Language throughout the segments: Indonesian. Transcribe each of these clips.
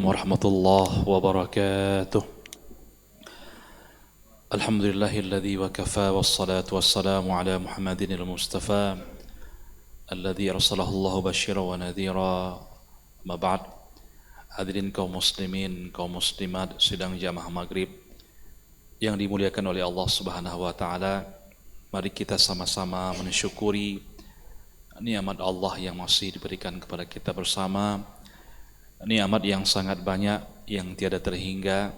warahmatullahi wabarakatuh. Alhamdulillahilladzi wa kafa wassalatu wassalamu ala Muhammadin al-Mustafa alladzi arsalahu Allahu basyiran wa nadhira. Ma ba'd. Hadirin kaum muslimin, kaum muslimat sidang jamaah maghrib yang dimuliakan oleh Allah Subhanahu wa taala, mari kita sama-sama mensyukuri nikmat Allah yang masih diberikan kepada kita bersama. Nikmat yang sangat banyak, yang tiada terhingga,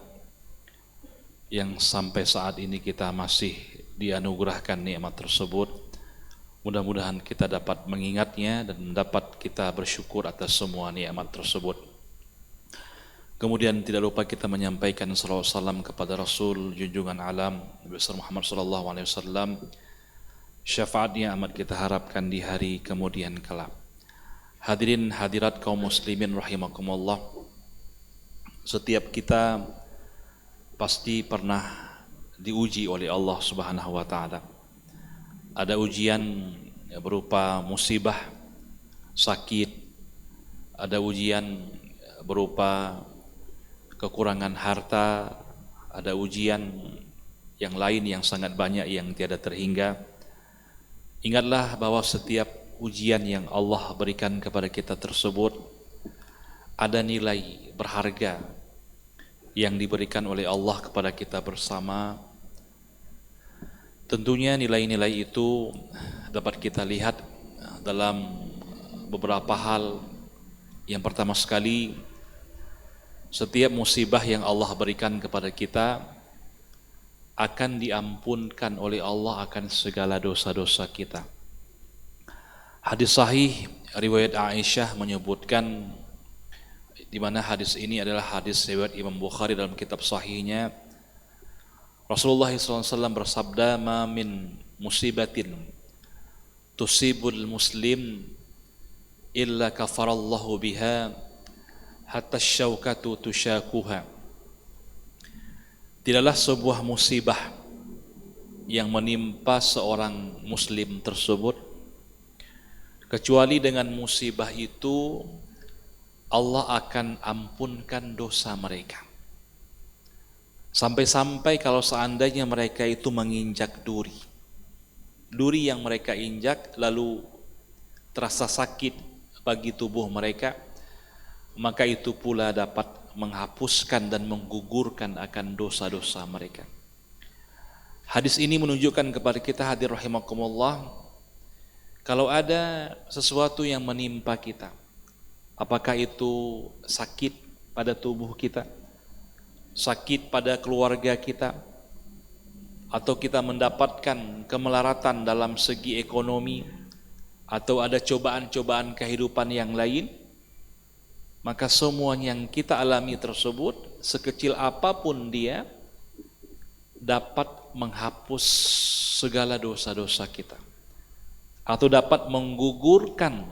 yang sampai saat ini kita masih dianugerahkan nikmat tersebut. Mudah-mudahan kita dapat mengingatnya dan dapat kita bersyukur atas semua nikmat tersebut. Kemudian tidak lupa kita menyampaikan salawat salam kepada Rasul junjungan alam Nabi Muhammad SAW, syafaatnya amat kita harapkan di hari kemudian kelak. Hadirin hadirat kaum muslimin rahimakumullah, setiap kita pasti pernah diuji oleh Allah Subhanahu wa taala. Ada ujian berupa musibah, sakit, ada ujian berupa kekurangan harta, ada ujian yang lain yang sangat banyak yang tiada terhingga. Ingatlah bahwa setiap ujian yang Allah berikan kepada kita tersebut ada nilai berharga yang diberikan oleh Allah kepada kita bersama. Tentunya nilai-nilai itu dapat kita lihat dalam beberapa hal. Yang pertama sekali, setiap musibah yang Allah berikan kepada kita akan diampunkan oleh Allah akan segala dosa-dosa kita. Hadis sahih riwayat Aisyah menyebutkan, di mana hadis ini adalah hadis riwayat Imam Bukhari dalam kitab sahihnya. Rasulullah SAW bersabda, "Ma min musibatin tusibul muslim illa kafarallahu biha hatta syaukatu tusyakuha." Tidaklah sebuah musibah yang menimpa seorang muslim tersebut kecuali dengan musibah itu Allah akan ampunkan dosa mereka. Sampai-sampai kalau seandainya mereka itu menginjak duri yang mereka injak lalu terasa sakit bagi tubuh mereka, maka itu pula dapat menghapuskan dan menggugurkan akan dosa-dosa mereka. Hadis ini menunjukkan kepada kita, hadir rahimakumullah, kalau ada sesuatu yang menimpa kita, apakah itu sakit pada tubuh kita, sakit pada keluarga kita, atau kita mendapatkan kemelaratan dalam segi ekonomi, atau ada cobaan-cobaan kehidupan yang lain, maka semua yang kita alami tersebut, sekecil apapun dia, dapat menghapus segala dosa-dosa kita, atau dapat menggugurkan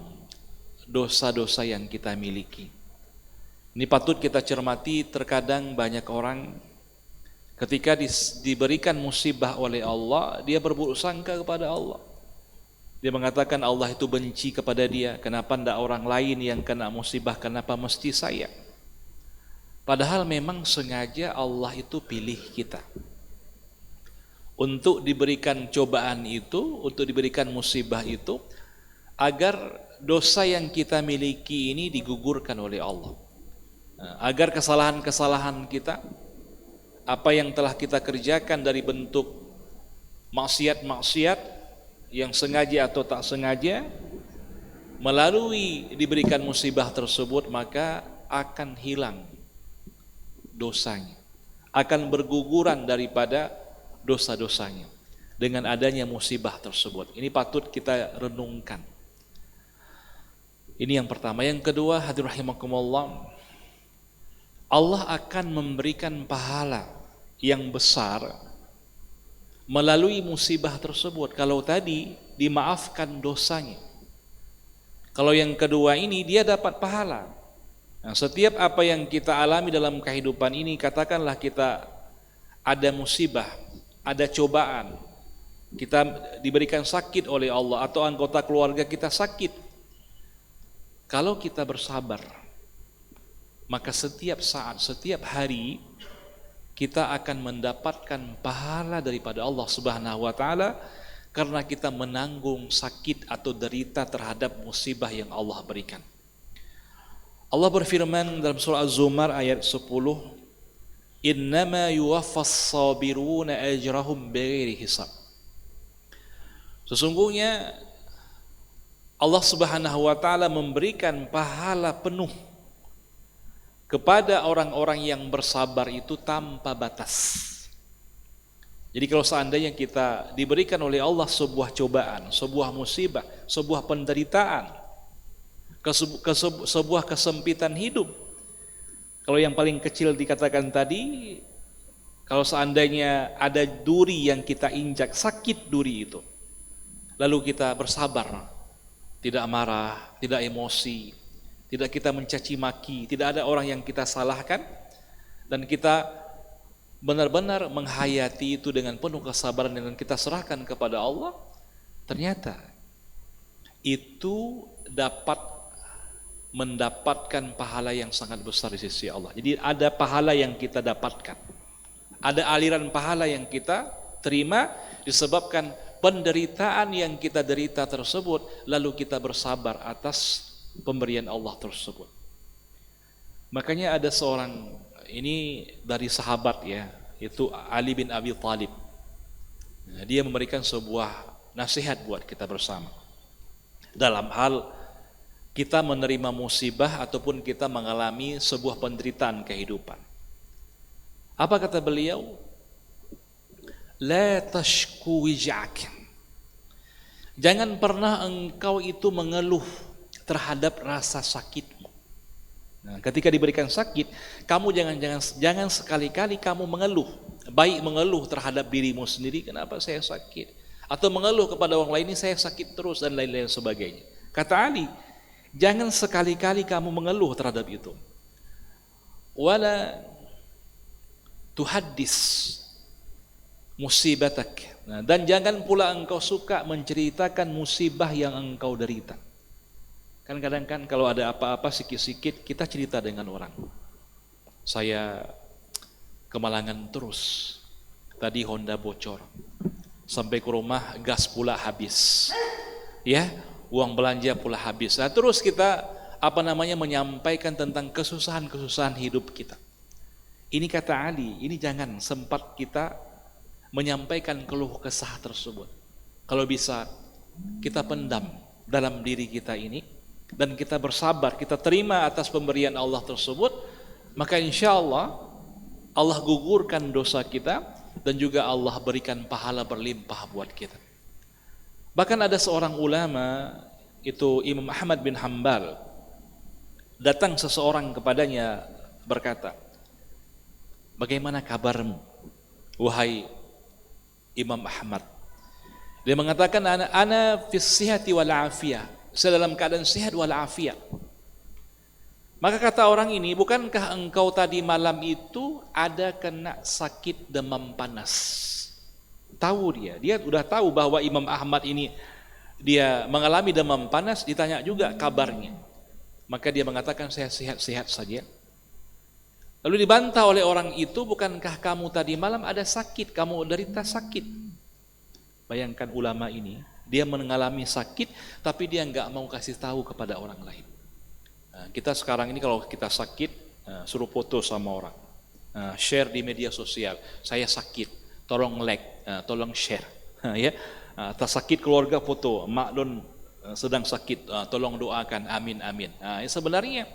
dosa-dosa yang kita miliki. Ini patut kita cermati. Terkadang banyak orang ketika diberikan musibah oleh Allah, dia berburuk sangka kepada Allah. Dia mengatakan Allah itu benci kepada dia, kenapa tidak orang lain yang kena musibah, kenapa mesti saya? Padahal memang sengaja Allah itu pilih kita untuk diberikan cobaan itu, untuk diberikan musibah itu, agar dosa yang kita miliki ini digugurkan oleh Allah. Agar kesalahan-kesalahan kita, apa yang telah kita kerjakan dari bentuk maksiat-maksiat yang sengaja atau tak sengaja, melalui diberikan musibah tersebut maka akan hilang dosanya, akan berguguran daripada dosa-dosanya dengan adanya musibah tersebut. Ini patut kita renungkan. Ini yang pertama. Yang kedua, hadir rahimakumullah, Allah akan memberikan pahala yang besar melalui musibah tersebut. Kalau tadi dimaafkan dosanya, kalau yang kedua ini dia dapat pahala. Nah, setiap apa yang kita alami dalam kehidupan ini, katakanlah kita ada musibah, ada cobaan, kita diberikan sakit oleh Allah, atau anggota keluarga kita sakit. Kalau kita bersabar, maka setiap saat, setiap hari kita akan mendapatkan pahala daripada Allah Subhanahu wa taala karena kita menanggung sakit atau derita terhadap musibah yang Allah berikan. Allah berfirman dalam surah Az-Zumar ayat 10, "Innama yuwaffas sabiruna ajrahum bighairi hisab." Sesungguhnya Allah Subhanahu wa taala memberikan pahala penuh kepada orang-orang yang bersabar itu tanpa batas. Jadi kalau seandainya kita diberikan oleh Allah sebuah cobaan, sebuah musibah, sebuah penderitaan, sebuah kesempitan hidup. Kalau yang paling kecil dikatakan tadi, kalau seandainya ada duri yang kita injak, sakit duri itu, lalu kita bersabar, tidak marah, tidak emosi, tidak kita mencaci maki, tidak ada orang yang kita salahkan, dan kita benar-benar menghayati itu dengan penuh kesabaran dan kita serahkan kepada Allah, ternyata itu dapat mendapatkan pahala yang sangat besar di sisi Allah. Jadi ada pahala yang kita dapatkan, ada aliran pahala yang kita terima disebabkan penderitaan yang kita derita tersebut, lalu kita bersabar atas pemberian Allah tersebut. Makanya ada seorang, ini dari sahabat ya, itu Ali bin Abi Thalib. Dia memberikan sebuah nasihat buat kita bersama dalam hal kita menerima musibah ataupun kita mengalami sebuah penderitaan kehidupan. Apa kata beliau? La tashku wij'ak. Jangan pernah engkau itu mengeluh terhadap rasa sakitmu. Nah, ketika diberikan sakit, kamu jangan sekali-kali kamu mengeluh, baik mengeluh terhadap dirimu sendiri, kenapa saya sakit, atau mengeluh kepada orang lain, ini saya sakit terus dan lain-lain sebagainya. Kata Ali, jangan sekali-kali kamu mengeluh terhadap itu. Wala tuhaddis musibatak. Nah, dan jangan pula engkau suka menceritakan musibah yang engkau derita. Kan kadang-kadang kalau ada apa-apa sikit-sikit kita cerita dengan orang. Saya kemalangan terus. Tadi Honda bocor. Sampai ke rumah gas pula habis. Ya, uang belanja pula habis. Nah, terus kita menyampaikan tentang kesusahan-kesusahan hidup kita. Ini kata Ali, ini jangan sempat kita menyampaikan keluh kesah tersebut. Kalau bisa kita pendam dalam diri kita ini dan kita bersabar, kita terima atas pemberian Allah tersebut, maka insya Allah Allah gugurkan dosa kita dan juga Allah berikan pahala berlimpah buat kita. Bahkan ada seorang ulama, itu Imam Ahmad bin Hanbal, datang seseorang kepadanya berkata, bagaimana kabarmu wahai Imam Ahmad? Dia mengatakan, ana fis sihhati wal afiyah, saya dalam keadaan sehat wal afiyah. Maka kata orang ini, bukankah engkau tadi malam itu ada kena sakit demam panas? Tahu dia sudah tahu bahwa Imam Ahmad ini dia mengalami demam panas, ditanya juga kabarnya. Maka dia mengatakan saya sehat-sehat saja. Lalu dibantah oleh orang itu, bukankah kamu tadi malam ada sakit, kamu derita sakit? Bayangkan ulama ini, dia mengalami sakit tapi dia enggak mau kasih tahu kepada orang lain. Nah, kita sekarang ini kalau kita sakit, suruh foto sama orang, share di media sosial, saya sakit, tolong like, tolong share, ya. Atas sakit keluarga foto, mak don sedang sakit, tolong doakan, amin amin. Nah, sebenarnya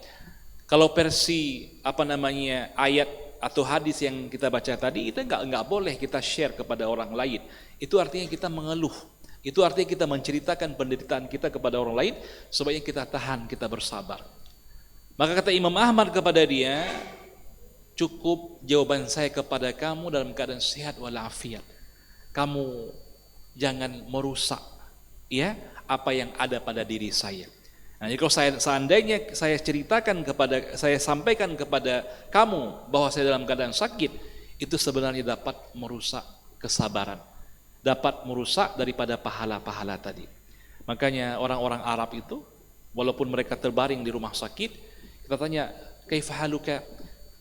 kalau versi ayat atau hadis yang kita baca tadi, itu enggak boleh kita share kepada orang lain. Itu artinya kita mengeluh. Itu artinya kita menceritakan penderitaan kita kepada orang lain, sebaiknya kita tahan, kita bersabar. Maka kata Imam Ahmad kepada dia, cukup jawaban saya kepada kamu dalam keadaan sehat walafiat. Kamu jangan merusak ya apa yang ada pada diri saya. Nah, kalau seandainya saya sampaikan kepada kamu bahwa saya dalam keadaan sakit, itu sebenarnya dapat merusak kesabaran, dapat merusak daripada pahala-pahala tadi. Makanya orang-orang Arab itu, walaupun mereka terbaring di rumah sakit, kita tanya, kaifa haluka?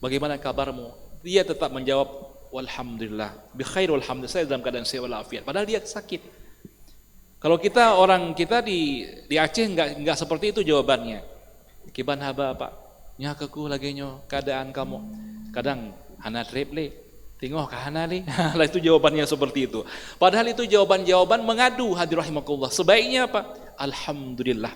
Bagaimana kabarmu? Dia tetap menjawab, walhamdulillah, bi khair walhamdulillah, saya dalam keadaan sehat walafiat. Padahal dia sakit. Kalau kita orang kita di Aceh enggak seperti itu jawabannya. Kiban haba Pak? Nya keku lagi nyo keadaan kamu. Kadang hana triple. Tengok ke hana ni. Lah itu jawabannya seperti itu. Padahal itu jawaban-jawaban mengadu hadir rahimakumullah. Sebaiknya apa? Alhamdulillah.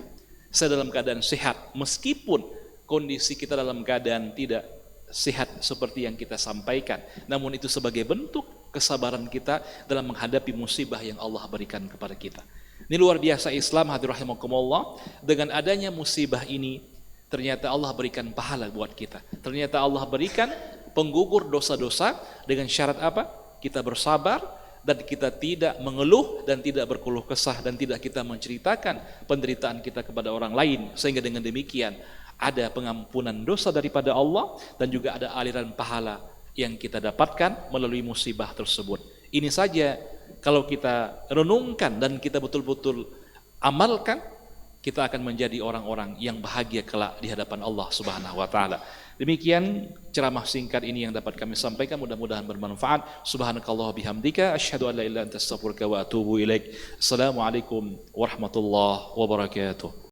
Saya dalam keadaan sehat meskipun kondisi kita dalam keadaan tidak sehat seperti yang kita sampaikan. Namun itu sebagai bentuk kesabaran kita dalam menghadapi musibah yang Allah berikan kepada kita. Ini luar biasa Islam hadir rahimakumullah. Dengan adanya musibah ini ternyata Allah berikan pahala buat kita. Ternyata Allah berikan penggugur dosa-dosa dengan syarat apa? Kita bersabar dan kita tidak mengeluh dan tidak berkeluh kesah dan tidak kita menceritakan penderitaan kita kepada orang lain, sehingga dengan demikian ada pengampunan dosa daripada Allah dan juga ada aliran pahala yang kita dapatkan melalui musibah tersebut. Ini saja kalau kita renungkan dan kita betul-betul amalkan, kita akan menjadi orang-orang yang bahagia kelak di hadapan Allah Subhanahu wa taala. Demikian ceramah singkat ini yang dapat kami sampaikan, mudah-mudahan bermanfaat. Subhanakallah bihamdika asyhadu an la ilaha illa anta astaghfiruka wa atubu ilaik. Assalamualaikum warahmatullahi wabarakatuh.